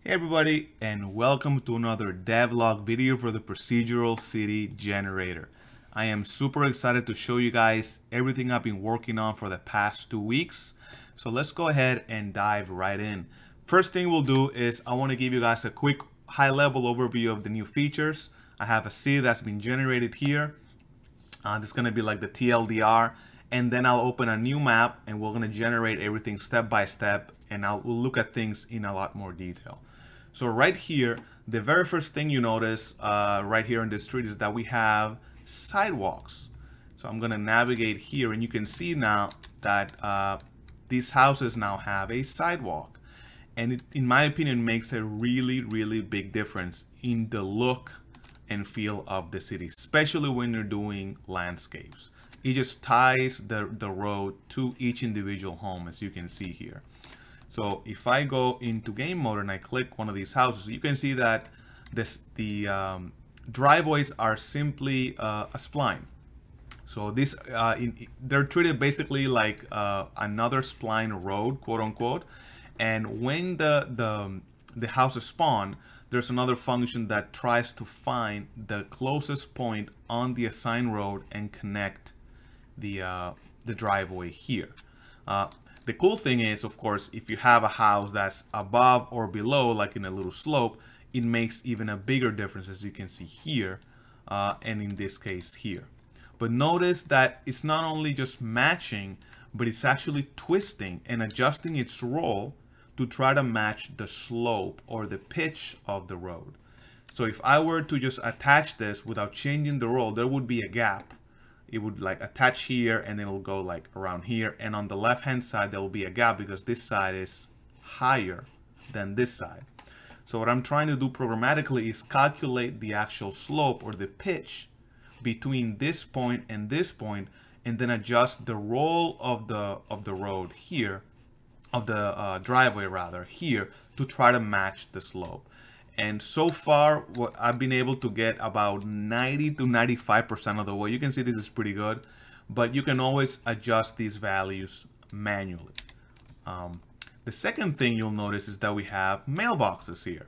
Hey everybody, and welcome to another devlog video for the Procedural City generator. I am super excited to show you guys everything I've been working on for the past 2 weeks. So let's go ahead and dive right in. First thing we'll do is I want to give you guys a quick high-level overview of the new features. I have a city that's been generated here. This is going to be like the TLDR, and then I'll open a new map and we're going to generate everything step by step, and we'll look at things in a lot more detail. So right here, the very first thing you notice right here in the street is that we have sidewalks. So I'm going to navigate here, and you can see now that these houses now have a sidewalk. And it, in my opinion, makes a really big difference in the look and feel of the city, especially when you're doing landscapes. It just ties the road to each individual home, as you can see here. So if I go into game mode and I click one of these houses, you can see that the driveways are simply a spline. So this they're treated basically like another spline road, quote unquote. And when the houses spawn, there's another function that tries to find the closest point on the assigned road and connect the driveway here. The cool thing is, of course, if you have a house that's above or below, like in a little slope, it makes even a bigger difference, as you can see here, and in this case here. But notice that it's not only just matching, but it's actually twisting and adjusting its roll to try to match the slope or the pitch of the road. So if I were to just attach this without changing the roll, there would be a gap. It would like attach here, and then it'll go like around here, and on the left hand side there will be a gap because this side is higher than this side. So what I'm trying to do programmatically is calculate the actual slope or the pitch between this point, and then adjust the roll of the road here, of the driveway rather, here, to try to match the slope. And so far, what I've been able to get about 90 to 95% of the way. You can see this is pretty good, but you can always adjust these values manually. The second thing you'll notice is that we have mailboxes here.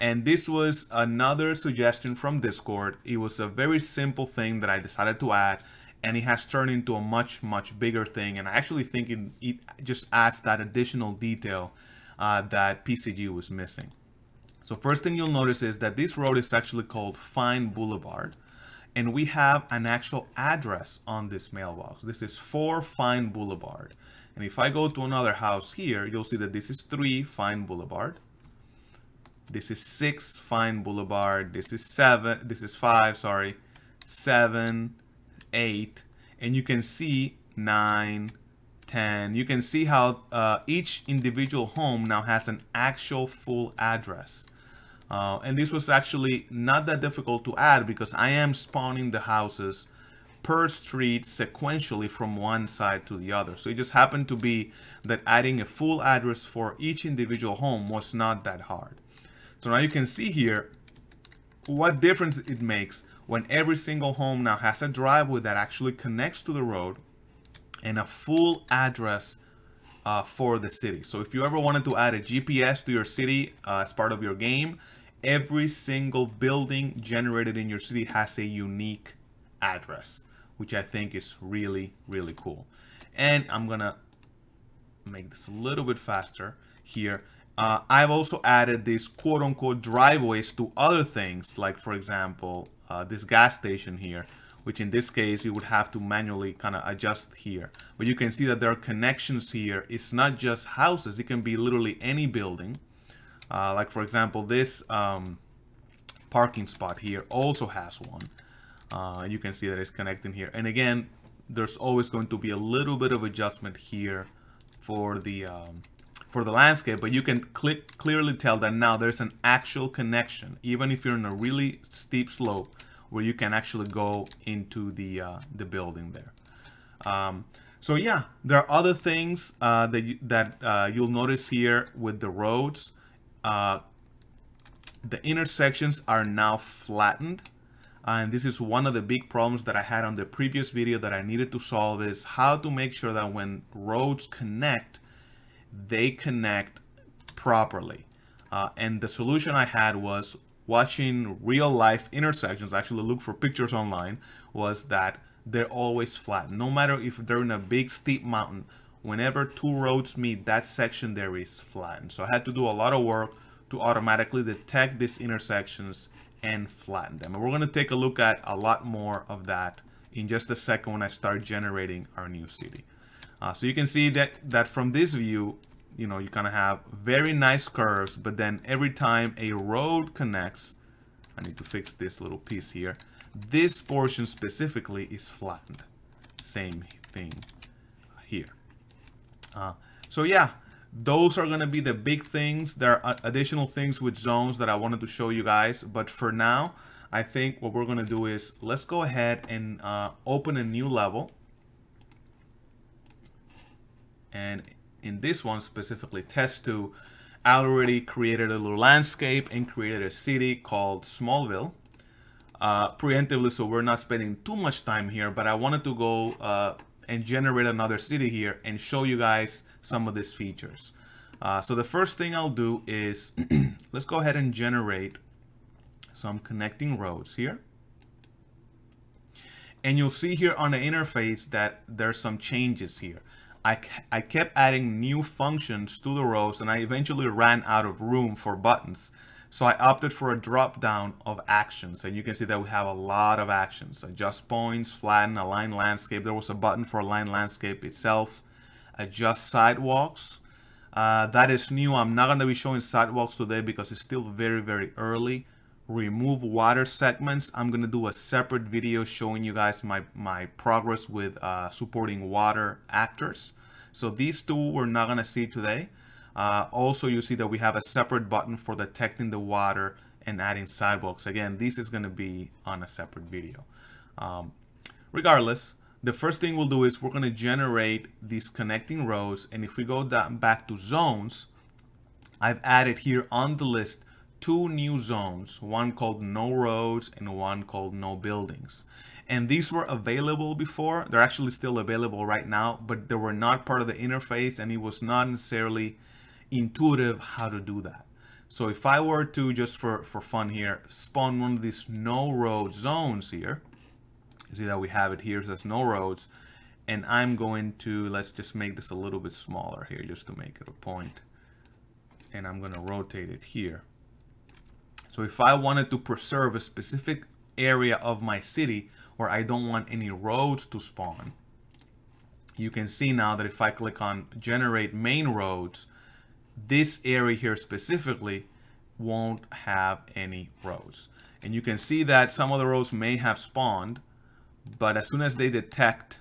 And this was another suggestion from Discord. It was a very simple thing that I decided to add, and it has turned into a much bigger thing. And I actually think it just adds that additional detail that PCG was missing. So first thing you'll notice is that this road is actually called Fine Boulevard, and we have an actual address on this mailbox. This is 4 Fine Boulevard. And if I go to another house here, you'll see that this is 3 Fine Boulevard. This is 6 Fine Boulevard. This is 5, sorry. 7, 8, and you can see 9, 10. You can see how each individual home now has an actual full address. And this was actually not that difficult to add because I am spawning the houses per street sequentially from one side to the other. So it just happened to be that adding a full address for each individual home was not that hard. So now you can see here what difference it makes when every single home now has a driveway that actually connects to the road and a full address for the city. So if you ever wanted to add a GPS to your city as part of your game, every single building generated in your city has a unique address, which I think is really cool. And I'm gonna make this a little bit faster here. I've also added these quote-unquote driveways to other things, like for example this gas station here, which in this case you would have to manually kind of adjust here. But you can see that there are connections here. It's not just houses, it can be literally any building. Like for example, this parking spot here also has one. You can see that it's connecting here. And again, there's always going to be a little bit of adjustment here for the landscape, but you can clearly tell that now there's an actual connection, even if you're in a really steep slope, where you can actually go into the building there. So yeah, there are other things that you'll notice here with the roads. The intersections are now flattened, and this is one of the big problems that I had on the previous video that I needed to solve, is how to make sure that when roads connect, they connect properly. And the solution I had was watching real life intersections, actually look for pictures online, was that they're always flat. No matter if they're in a big steep mountain, whenever two roads meet, that section there is flattened. So I had to do a lot of work to automatically detect these intersections and flatten them. And we're going to take a look at a lot more of that in just a second when I start generating our new city. So you can see that from this view, you know, you kind of have very nice curves, but then every time a road connects, I need to fix this little piece here. This portion specifically is flattened. Same thing here. So yeah, those are going to be the big things. There are additional things with zones that I wanted to show you guys, but for now, I think what we're going to do is let's go ahead and open a new level. And in this one specifically, test 2, I already created a little landscape and created a city called Smallville. Preemptively, so we're not spending too much time here, but I wanted to go and generate another city here and show you guys some of these features. So the first thing I'll do is let's go ahead and generate some connecting roads here. And you'll see here on the interface that there's some changes here. I kept adding new functions to the rows, and I eventually ran out of room for buttons. So I opted for a drop down of actions, and you can see that we have a lot of actions. Adjust points, flatten, align landscape. There was a button for align landscape itself. Adjust sidewalks. That is new. I'm not going to be showing sidewalks today because it's still very, very early. Remove water segments. I'm going to do a separate video showing you guys my progress with supporting water actors. So these two we're not going to see today. Also, you see that we have a separate button for detecting the water and adding sidewalks. Again, this is going to be on a separate video. Regardless, the first thing we'll do is we're going to generate these connecting rows. And if we go down back to zones, I've added here on the list 2 new zones, one called no roads and one called no buildings. And these were available before. They're actually still available right now, but they were not part of the interface, and it was not necessarily intuitive how to do that. So if I were to, just for fun here, spawn one of these no road zones here, you see that we have it here, it says no roads, and I'm going to, let's just make this a little bit smaller here just to make it a point, and I'm going to rotate it here. So if I wanted to preserve a specific area of my city where I don't want any roads to spawn, you can see now that if I click on generate main roads, this area here specifically won't have any roads. And you can see that some of the roads may have spawned, but as soon as they detect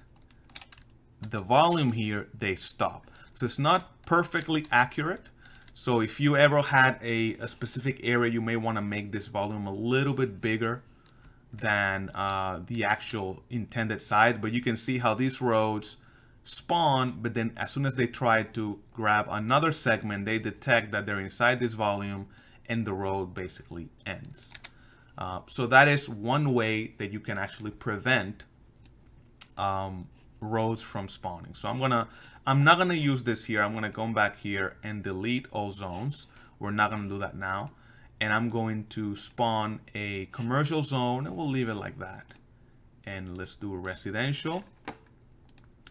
the volume here, they stop. So it's not perfectly accurate. So if you ever had a specific area, you may want to make this volume a little bit bigger than the actual intended size. But you can see how these roads spawn, but then as soon as they try to grab another segment, they detect that they're inside this volume and the road basically ends. So that is one way that you can actually prevent roads from spawning. So I'm not gonna use this here. I'm gonna go back here and delete all zones. We're not gonna do that now. And I'm going to spawn a commercial zone, and we'll leave it like that. And let's do a residential.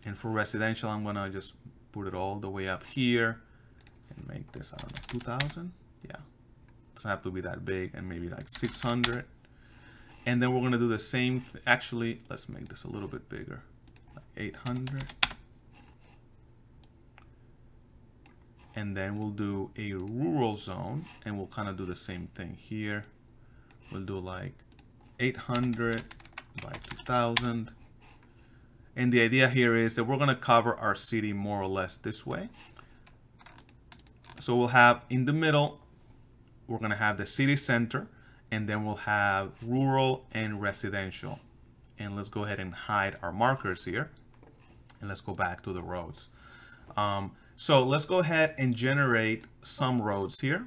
And for residential, I'm gonna just put it all the way up here and make this, I don't know, 2000. Yeah, doesn't have to be that big, and maybe like 600. And then we're gonna do the same. Actually, let's make this a little bit bigger, like 800. And then we'll do a rural zone, and we'll kind of do the same thing here. We'll do like 800 by 2000. And the idea here is that we're going to cover our city more or less this way. So we'll have in the middle, we're going to have the city center, and then we'll have rural and residential. And let's go ahead and hide our markers here. And let's go back to the roads. So let's go ahead and generate some roads here.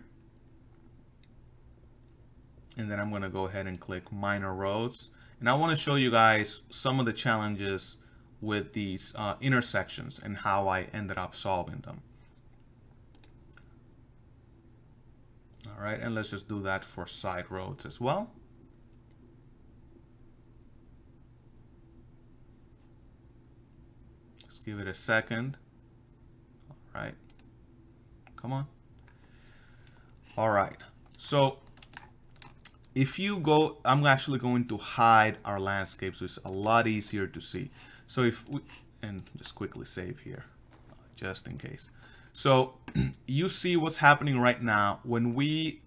And then I'm going to go ahead and click minor roads. And I want to show you guys some of the challenges with these intersections and how I ended up solving them. All right, and let's just do that for side roads as well. Just give it a second. All right, come on. All right, so if you go, I'm actually going to hide our landscape so it's a lot easier to see. So if we, and just quickly save here, just in case. So you see what's happening right now when we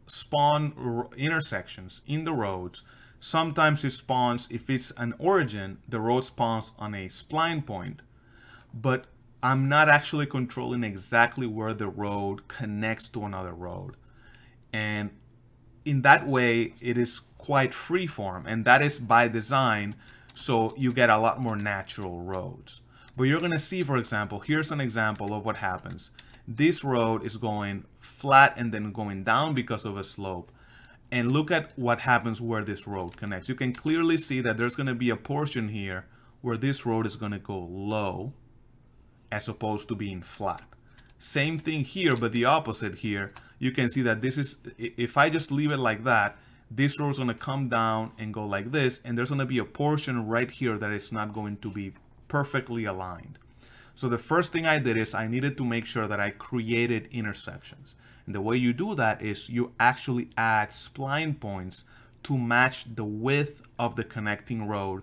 spawn intersections in the roads. Sometimes it spawns, if it's an origin, the road spawns on a spline point, but I'm not actually controlling exactly where the road connects to another road. And in that way, it is quite freeform, and that is by design, so you get a lot more natural roads. But you're gonna see, for example, here's an example of what happens. This road is going flat and then going down because of a slope. And look at what happens where this road connects. You can clearly see that there's gonna be a portion here where this road is gonna go low as opposed to being flat. Same thing here, but the opposite here. You can see that this is, if I just leave it like that, this road is gonna come down and go like this, and there's gonna be a portion right here that is not going to be perfectly aligned. So the first thing I did is I needed to make sure that I created intersections. And the way you do that is you actually add spline points to match the width of the connecting road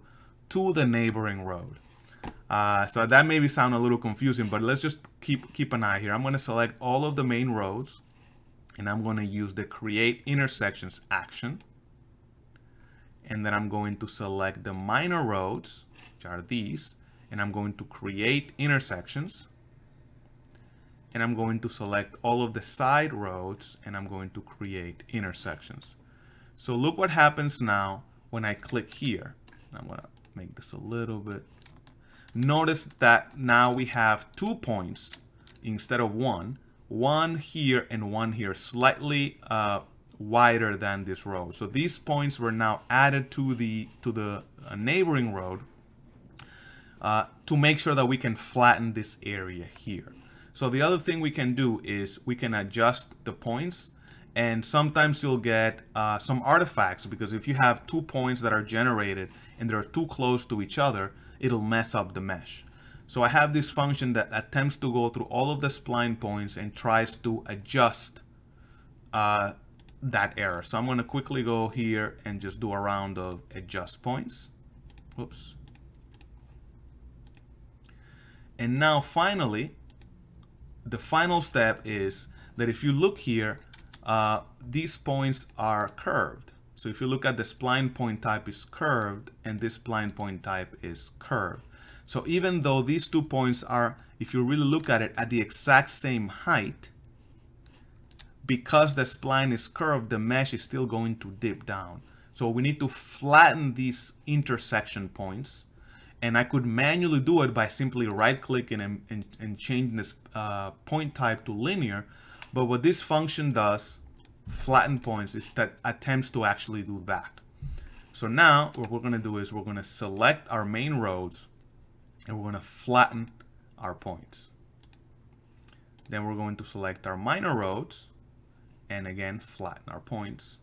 to the neighboring road. So that maybe sound a little confusing, but let's just keep an eye here. I'm going to select all of the main roads, and I'm going to use the create intersections action. And then I'm going to select the minor roads, which are these, and I'm going to create intersections. And I'm going to select all of the side roads, and I'm going to create intersections. So look what happens now when I click here. I'm going to make this a little bit. Notice that now we have 2 points instead of one here and one here, slightly wider than this road. So these points were now added to the neighboring road to make sure that we can flatten this area here. So the other thing we can do is we can adjust the points, and sometimes you'll get some artifacts, because if you have 2 points that are generated and they're too close to each other, it'll mess up the mesh. So I have this function that attempts to go through all of the spline points and tries to adjust that error. So I'm going to quickly go here and just do a round of adjust points. Oops. And now finally, the final step is that if you look here, these points are curved. So if you look at the spline point type is curved and this spline point type is curved. So even though these 2 points are, if you really look at it, at the exact same height, because the spline is curved, the mesh is still going to dip down. So we need to flatten these intersection points. And I could manually do it by simply right-clicking and changing this point type to linear. But what this function does, flatten points, is that attempts to actually do that. So now what we're going to do is we're going to select our main roads and we're going to flatten our points. Then we're going to select our minor roads and again flatten our points,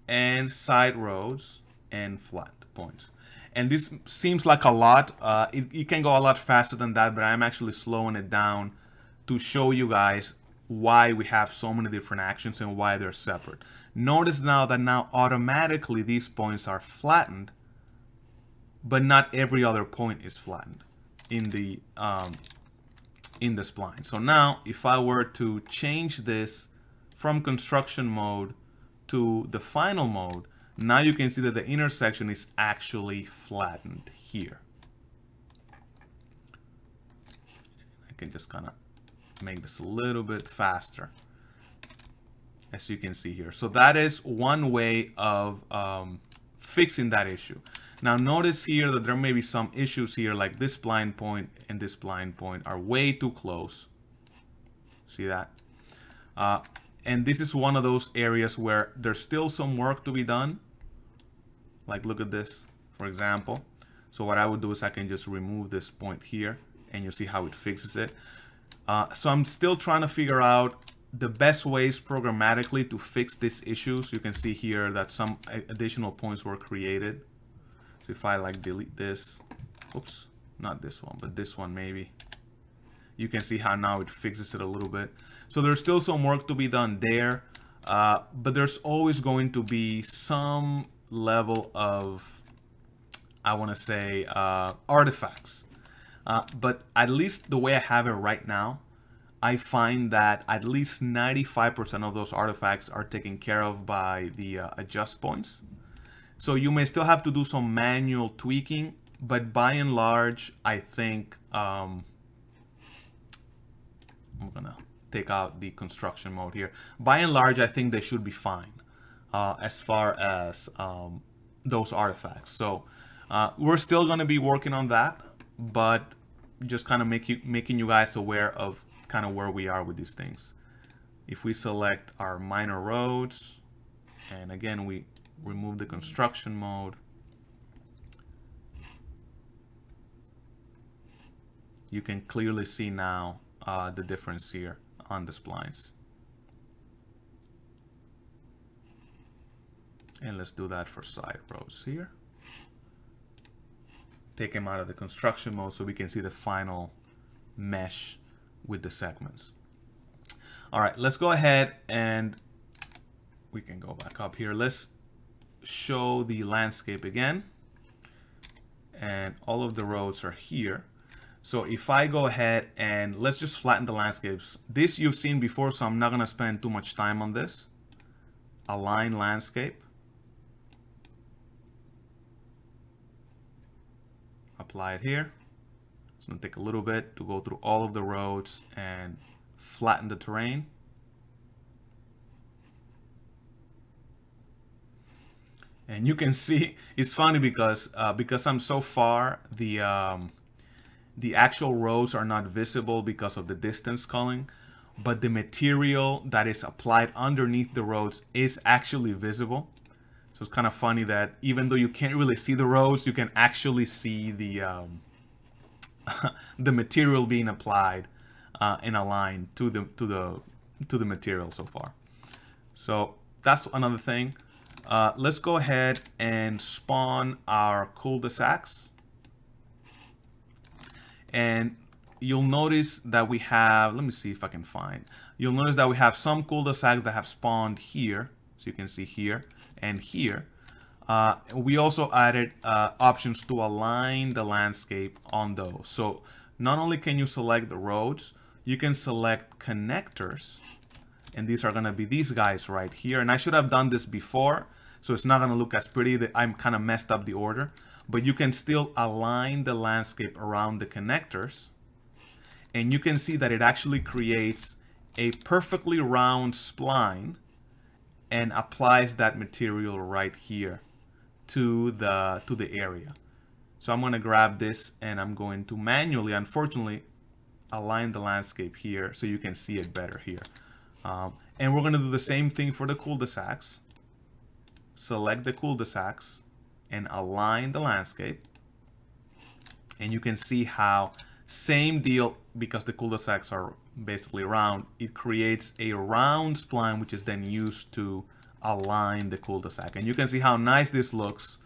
and side roads and flatten the points. And this seems like a lot. It can go a lot faster than that, but I'm actually slowing it down to show you guys why we have so many different actions and why they're separate. Notice now that automatically these points are flattened, but not every other point is flattened in the spline. So now if I were to change this from construction mode to the final mode, now you can see that the intersection is actually flattened here. I can just kind of make this a little bit faster, as you can see here. So that is one way of fixing that issue. Now notice here that there may be some issues here, like this spline point and this spline point are way too close. See that? And this is one of those areas where there's still some work to be done. Like look at this, for example. So what I would do is I can just remove this point here and you see how it fixes it. So I'm still trying to figure out the best ways programmatically to fix these issues, you can see here that some additional points were created. So if I like delete this, oops, not this one, but this one maybe, you can see how now it fixes it a little bit. So there's still some work to be done there, but there's always going to be some level of, I want to say, artifacts. But at least the way I have it right now, I find that at least 95% of those artifacts are taken care of by the adjust points. So you may still have to do some manual tweaking, but by and large, I think I'm gonna take out the construction mode here. By and large, I think they should be fine as far as those artifacts. So we're still gonna be working on that, but just kind of making you guys aware of kind of where we are with these things. If we select our minor roads, and again, we remove the construction mode, you can clearly see now the difference here on the splines. And let's do that for side roads here. Take them out of the construction mode so we can see the final mesh with the segments. All right, let's go ahead and we can go back up here. Let's show the landscape again. And all of the roads are here. So if I go ahead and let's just flatten the landscapes. This you've seen before, so I'm not going to spend too much time on this. Align landscape. Apply it here. It's going to take a little bit to go through all of the roads and flatten the terrain. And you can see it's funny because I'm so far, the actual roads are not visible because of the distance culling, but the material that is applied underneath the roads is actually visible. So it's kind of funny that even though you can't really see the roads, you can actually see the the material being applied and aligned to the material so far. So that's another thing. Let's go ahead and spawn our cul-de-sacs. And you'll notice that we have, let me see if I can find, you'll notice that we have some cul-de-sacs that have spawned here. So you can see here and here. We also added options to align the landscape on those. So not only can you select the roads, you can select connectors. And these are going to be these guys right here. And I should have done this before, so it's not going to look as pretty. I'm kind of messed up the order. But you can still align the landscape around the connectors. And you can see that it actually creates a perfectly round spline and applies that material right here to the area. So I'm going to grab this and I'm going to manually, unfortunately, align the landscape here so you can see it better here. And we're going to do the same thing for the cul-de-sacs. Select the cul-de-sacs and align the landscape. And you can see how, same deal, because the cul-de-sacs are basically round, it creates a round spline which is then used to align the cul-de-sac. And you can see how nice this looks.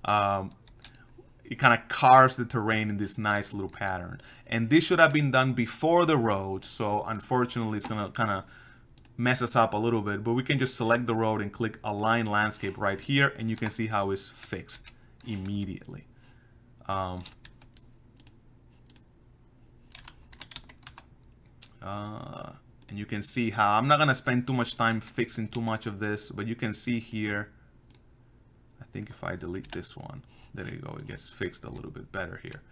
It kind of carves the terrain in this nice little pattern. And this should have been done before the road, so unfortunately it's going to kind of mess us up a little bit, but we can just select the road and click align landscape right here, and you can see how it's fixed immediately. And you can see how, I'm not going to spend too much time fixing too much of this, but you can see here, I think if I delete this one, there you go, it gets fixed a little bit better here.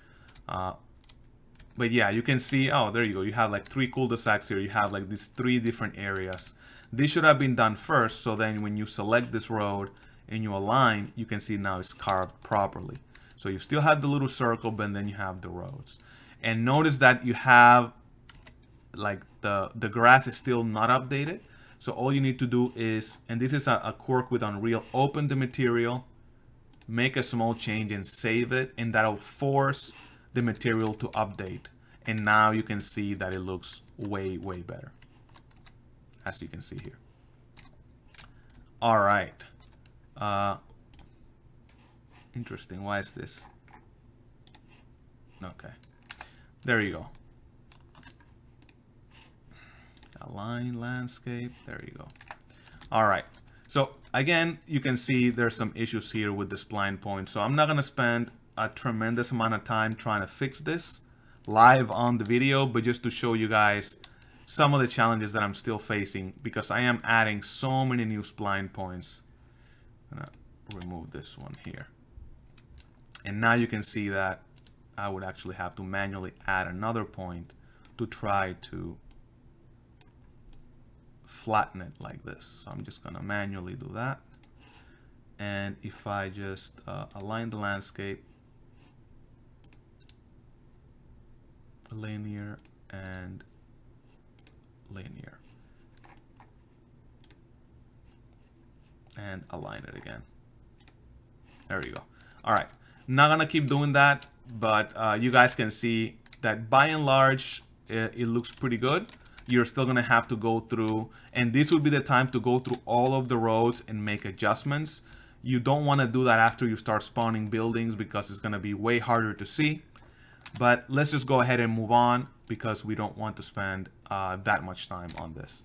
But yeah, you can see, oh, there you go. You have like 3 cul-de-sacs here. You have like these 3 different areas. This should have been done first. So then when you select this road and you align, you can see now it's carved properly. So you still have the little circle, but then you have the roads. And notice that you have like the grass is still not updated. So all you need to do is, and this is a quirk with Unreal, open the material, make a small change and save it, and that'll force the material to update. And now you can see that it looks way better. as you can see here. All right. Interesting. Why is this? Okay. There you go. Align landscape. There you go. All right. So again, you can see there's some issues here with the spline point. So I'm not going to spend a tremendous amount of time trying to fix this live on the video, but just to show you guys some of the challenges that I'm still facing, because I am adding so many new spline points. I'm going to remove this one here. And now you can see that I would actually have to manually add another point to try to flatten it like this. So I'm just going to manually do that. And if I just align the landscape, linear and linear, and align it again. There you go. All right. Not gonna keep doing that, but you guys can see that by and large it looks pretty good. You're still gonna have to go through, and this would be the time to go through all of the roads and make adjustments. You don't want to do that after you start spawning buildings, because it's gonna be way harder to see. But let's just go ahead and move on, because we don't want to spend that much time on this.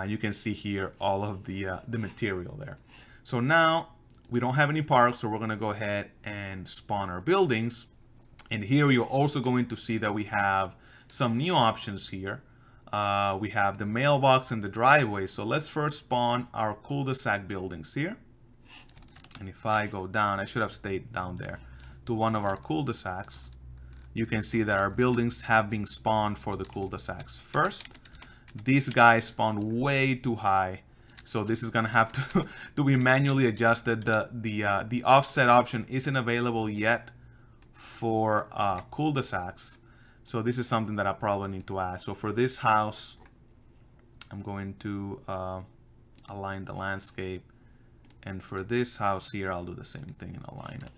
You can see here all of the material there. So now we don't have any parks, so we're going to go ahead and spawn our buildings. And here you're also going to see that we have some new options here. We have the mailbox and the driveway. So let's first spawn our cul-de-sac buildings here. And if I go down, I should have stayed down there to one of our cul-de-sacs. You can see that our buildings have been spawned for the cul-de-sacs first. These guys spawned way too high, so this is gonna have to be manually adjusted. The offset option isn't available yet for cul-de-sacs, so this is something that I probably need to add. So for this house, I'm going to align the landscape, and for this house here, I'll do the same thing and align it.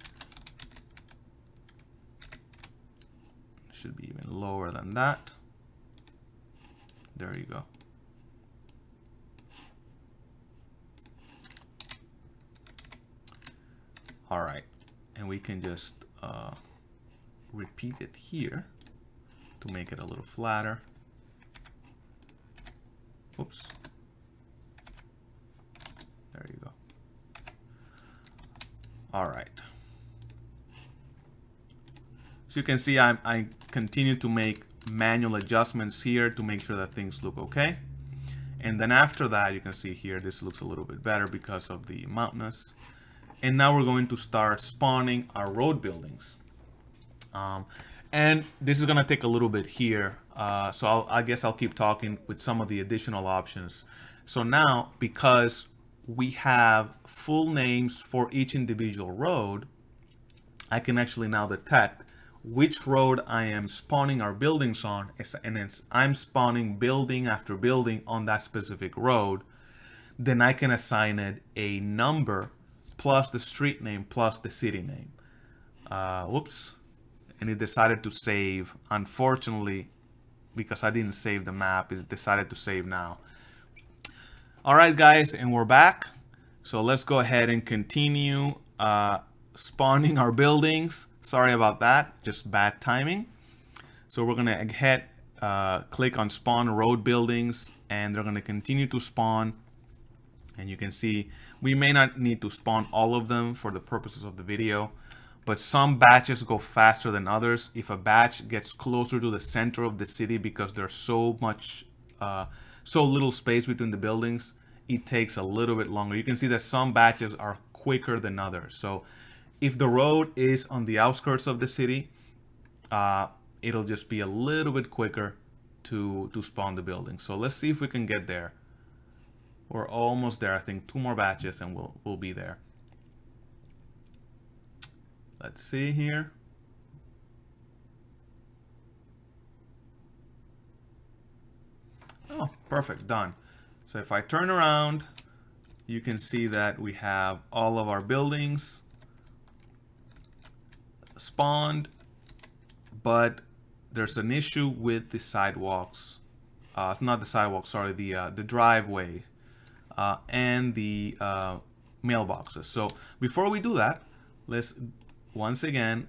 Should be even lower than that. There you go. All right, and we can just repeat it here to make it a little flatter. Oops. There you go. All right. So you can see I continue to make manual adjustments here to make sure that things look okay. And then after that, you can see here, this looks a little bit better because of the mountainous. And now we're going to start spawning our road buildings. And this is going to take a little bit here. So I guess I'll keep talking with some of the additional options. So now, because we have full names for each individual road, I can actually now detect which road I am spawning our buildings on, and I'm spawning building after building on that specific road. Then I can assign it a number plus the street name plus the city name. Whoops. And it decided to save. Unfortunately, because I didn't save the map, it decided to save now. All right, guys, and we're back. So let's go ahead and continue spawning our buildings. Sorry about that, just bad timing. So we're gonna click on spawn road buildings, and they're gonna continue to spawn. And you can see we may not need to spawn all of them for the purposes of the video, but some batches go faster than others. If a batch gets closer to the center of the city because there's so little space between the buildings, it takes a little bit longer. You can see that some batches are quicker than others. So if the road is on the outskirts of the city, it'll just be a little bit quicker to spawn the building. So let's see if we can get there. We're almost there. I think 2 more batches and we'll be there. Let's see here. Oh, perfect, done. So if I turn around, you can see that we have all of our buildings spawned, but there's an issue with the sidewalks not the sidewalk, sorry, the driveway and the mailboxes. So before we do that, let's once again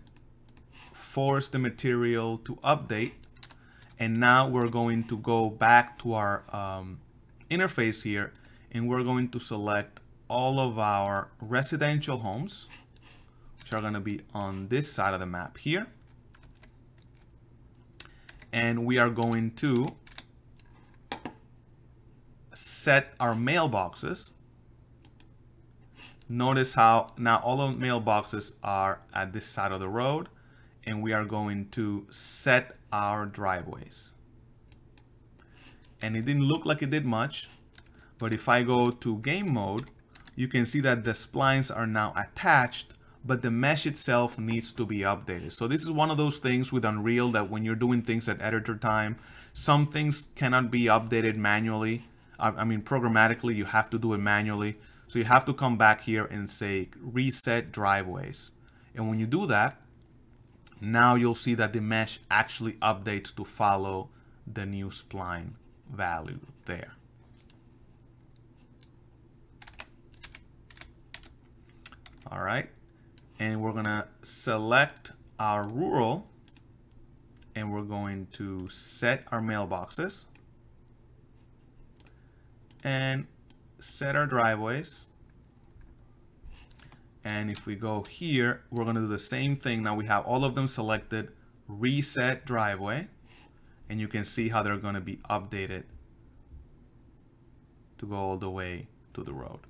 force the material to update. And now we're going to go back to our interface here, and we're going to select all of our residential homes, which are going to be on this side of the map here. And we are going to set our mailboxes. Notice how now all of the mailboxes are at this side of the road, and we are going to set our driveways. And it didn't look like it did much, but if I go to game mode, you can see that the splines are now attached, but the mesh itself needs to be updated. So this is one of those things with Unreal that when you're doing things at editor time, some things cannot be updated manually. I mean, programmatically, you have to do it manually. So you have to come back here and say reset driveways. And when you do that, now you'll see that the mesh actually updates to follow the new spline value there. All right. And we're going to select our rural, and we're going to set our mailboxes and set our driveways. And if we go here, we're going to do the same thing. Now we have all of them selected, reset driveway, and you can see how they're going to be updated to go all the way to the road.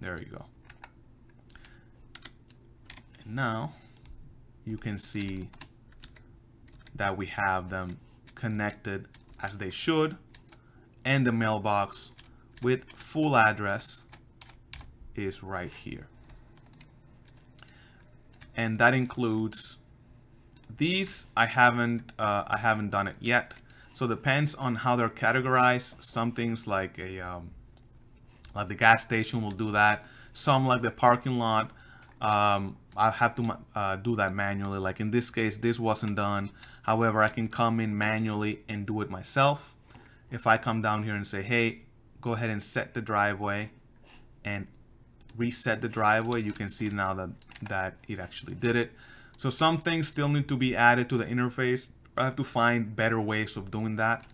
There you go. And now you can see that we have them connected as they should, and the mailbox with full address is right here. And that includes these. I haven't done it yet. So it depends on how they're categorized. Some things like like the gas station will do that. Some like the parking lot, I have to do that manually. Like in this case, this wasn't done. However, I can come in manually and do it myself. If I come down here and say, hey, go ahead and set the driveway and reset the driveway, you can see now that it actually did it. So some things still need to be added to the interface. I have to find better ways of doing that.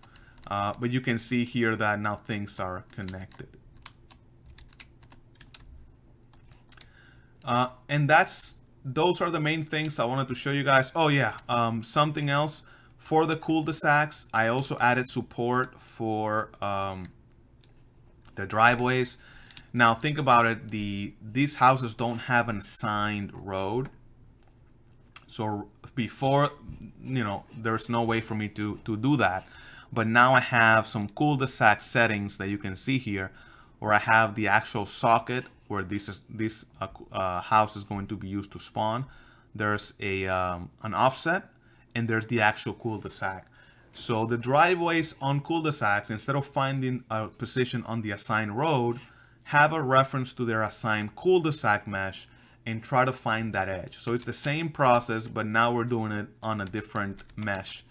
But you can see here that now things are connected. And those are the main things I wanted to show you guys. Oh yeah, something else for the Cul-De-Sacs, I also added support for the driveways. Now think about it, these houses don't have an assigned road. So before, you know, there's no way for me to do that. But now I have some Cul-De-Sac settings that you can see here, where I have the actual socket where this house is going to be used to spawn. There's an offset, and there's the actual Cul-De-Sac. So the driveways on Cul-De-Sacs, instead of finding a position on the assigned road, have a reference to their assigned Cul-De-Sac mesh and try to find that edge. So it's the same process, but now we're doing it on a different mesh.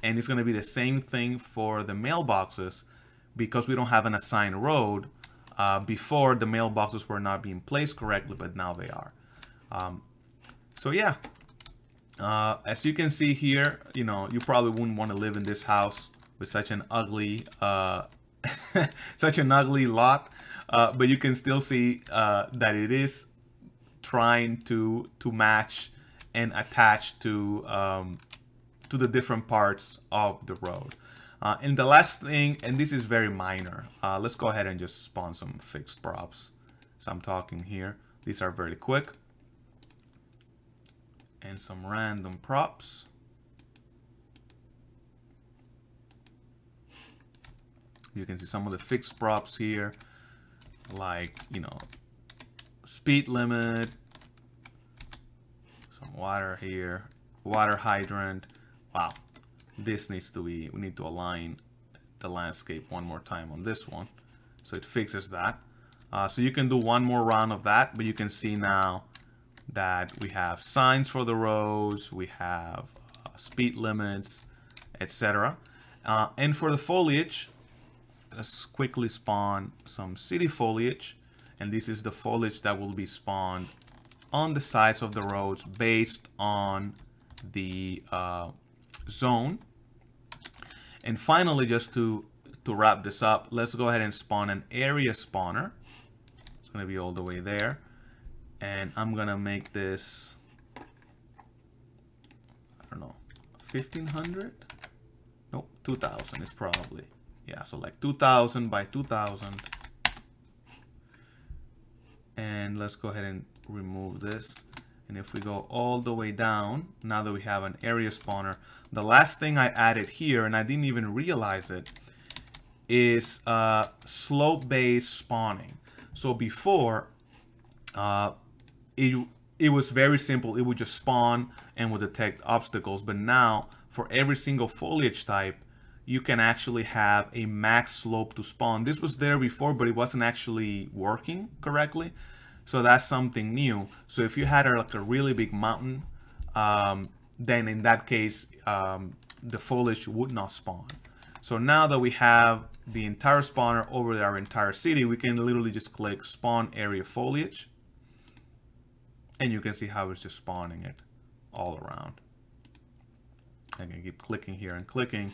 And it's going to be the same thing for the mailboxes, because we don't have an assigned road. Before, the mailboxes were not being placed correctly, but now they are. So yeah, as you can see here, you know, you probably wouldn't want to live in this house with such an ugly such an ugly lot, but you can still see that it is trying to match and attach to the different parts of the road. And the last thing, and this is very minor, let's go ahead and just spawn some fixed props. So I'm talking here, these are very quick. And some random props. You can see some of the fixed props here, like, you know, speed limit, some water here, water hydrant. Wow, this needs to be, we need to align the landscape one more time on this one, so it fixes that. So you can do one more round of that, but you can see now that we have signs for the roads, we have speed limits, etc. And for the foliage, let's quickly spawn some city foliage. And this is the foliage that will be spawned on the sides of the roads based on the zone. And finally, just to wrap this up, let's go ahead and spawn an area spawner. It's going to be all the way there. And I'm going to make this, I don't know, 1500? Nope, 2000 is probably. Yeah, so like 2000 by 2000. And let's go ahead and remove this. And if we go all the way down, now that we have an area spawner, the last thing I added here, and I didn't even realize it, is slope-based spawning. So before, it was very simple. It would just spawn and would detect obstacles. But now, for every single foliage type, you can actually have a max slope to spawn. This was there before, but it wasn't actually working correctly. So that's something new. So if you had like a really big mountain, then in that case, the foliage would not spawn. So now that we have the entire spawner over our entire city, we can literally just click spawn area foliage. And you can see how it's just spawning it all around. I can keep clicking here and clicking.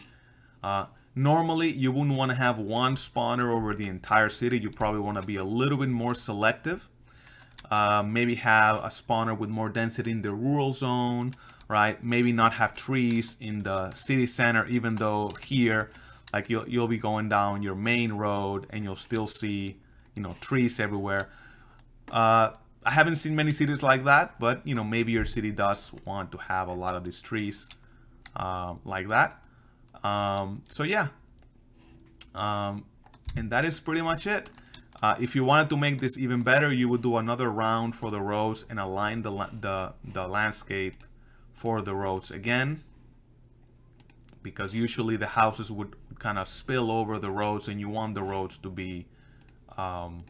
Normally, you wouldn't want to have one spawner over the entire city. You probably want to be a little bit more selective. Maybe have a spawner with more density in the rural zone, right? Maybe not have trees in the city center, even though here, like you'll be going down your main road and you'll still see, you know, trees everywhere. I haven't seen many cities like that, but you know, maybe your city does want to have a lot of these trees like that. So yeah, and that is pretty much it. If you wanted to make this even better, you would do another round for the roads and align the landscape for the roads again, because usually the houses would kind of spill over the roads, and you want the roads to be kind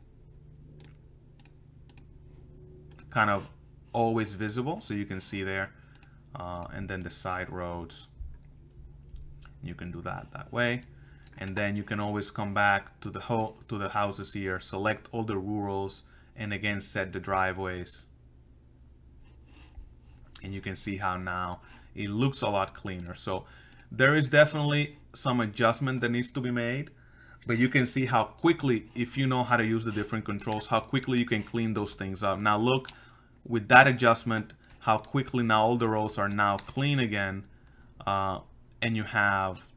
of always visible, so you can see there, and then the side roads, you can do that way. And then you can always come back to the houses here, select all the rurals, and again set the driveways. And you can see how now it looks a lot cleaner. So there is definitely some adjustment that needs to be made, but you can see how quickly, if you know how to use the different controls, how quickly you can clean those things up. Now look, with that adjustment, how quickly now all the rows are now clean again, and you have,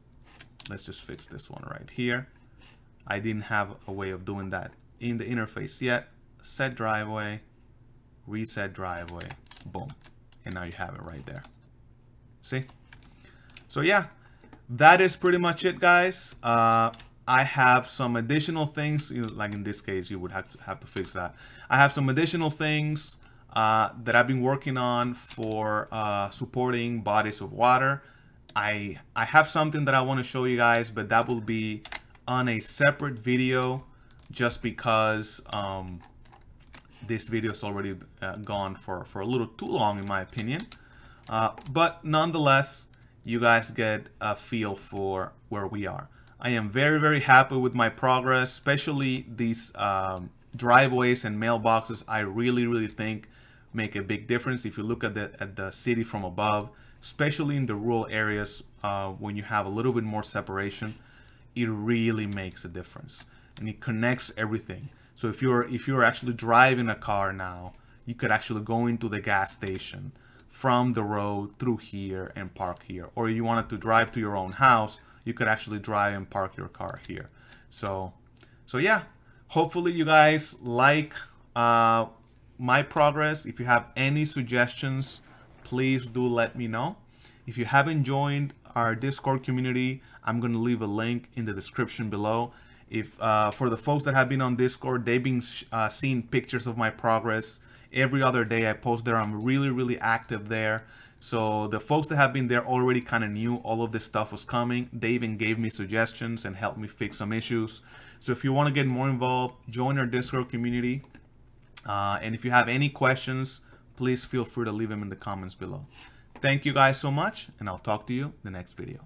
let's just fix this one right here. I didn't have a way of doing that in the interface yet. Set driveway, reset driveway, boom. And now you have it right there. See? So yeah, that is pretty much it, guys. I have some additional things, you know, like in this case, you would have to fix that. I have some additional things that I've been working on for supporting bodies of water. I have something that I want to show you guys, but that will be on a separate video, just because this video is already gone for a little too long in my opinion. But nonetheless, you guys get a feel for where we are. I am very, very happy with my progress, especially these driveways and mailboxes. I really think make a big difference if you look at the city from above, especially in the rural areas. When you have a little bit more separation, it really makes a difference, and it connects everything. So if you're actually driving a car now, you could actually go into the gas station from the road through here and park here. Or you wanted to drive to your own house, you could actually drive and park your car here. So yeah, hopefully you guys like my progress. If you have any suggestions, please do let me know. If you haven't joined our Discord community, I'm going to leave a link in the description below. If for the folks that have been on Discord, they've been seeing pictures of my progress every other day. I post there. I'm really active there. So the folks that have been there already kind of knew all of this stuff was coming. They even gave me suggestions and helped me fix some issues. So if you want to get more involved, join our Discord community. And if you have any questions, please feel free to leave them in the comments below. Thank you guys so much, and I'll talk to you in the next video.